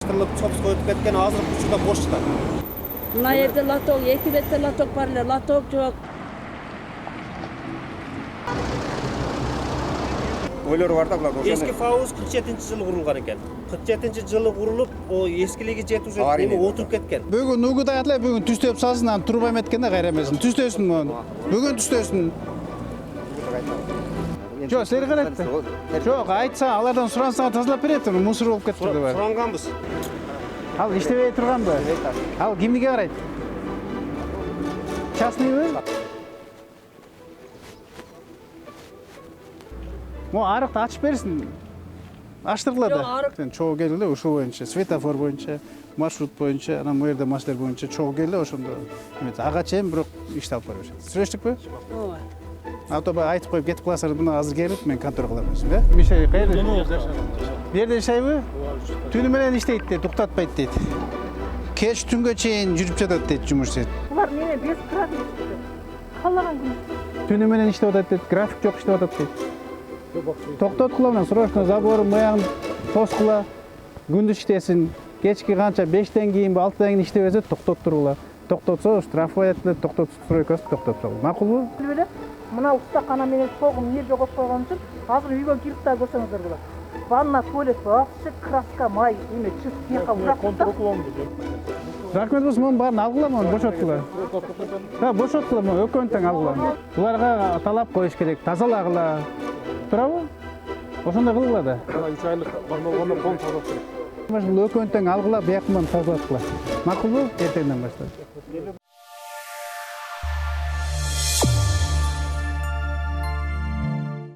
алмаштырылып, цопска өтүп кеткен, азыркы учурда бош жатат. Мына жерде лоток, 2 бетте лоток бар эле, лоток жок. Ойлор бар да булар. Эски фауз 47-жылы курулган экен. 47-жылы курулуп, о эскилиги жетип уже эме отуруп кеткен. Бүгүн угудай атлай бүгүн түстөп салсын, анан турбай эметкенде кайра эмесин. Түстөсүн мону. Бүгүн түстөсүн. Жок, силер карайт. Жок, айтса, алардан сурансаң тазалап берет, мусор болуп кетти деп. Суранганбыз. Ал иштебей турганбы? Ал кимниге карайт? Частныйбы? Мо арыкты ачып берсин. Аштыргыла да. Сен чогуу кел эле ушул боюнча, светофор боюнча, маршрут боюнча, анан бу жерде машиналар боюнча чогуу кел эле ошондо. Ага чейин бирок ишти алып бара беришет. Сүрөштүкпү? Ооба. Автобус айтып коюп кетип каласыңар, мына азыр келип мен контроль кылам десем, э? Мишей, кайда? Бу жерде жашайбы? Түнү менен иштейт дейт, уктатпайт дейт. Кеч түнгө чейин жүрүп жатат дейт, жумуш дейт. Булар менен без график иштейт. Каалаган күнү. Түнү менен иштеп атат дейт, график жок иштеп атат дейт. Токтоткула менен срочно заборун аягын тоскула, күндүз иштесин. Кечки канча 5тен кийинби 6тан кийин иштебесе токтоттургула. Токтотсо штраф коет, токтотуп стройкасы токтотсо. Макулбу? Билбеле? Мына устакана менен согум жерге коюп койгон үчүн азыр үйгө кирип да көрсөңүздөр болот. Ванна, туалет, акча, краска, май, эме чүп, тияка урак. Рахмет болсун, монун баарын алгыла, мону бошоткула. Да, бошоткула, мону экөөнү тең алгыла. Буларга талап коюш керек, тазалагыла. Туурабы? Ошондой кылгыла да. 3 айлык болгондо колун тазалап керек. Бул экөөнү тең алгыла, бияктан тазалаткыла. Макулбу? Эртеңден баштап.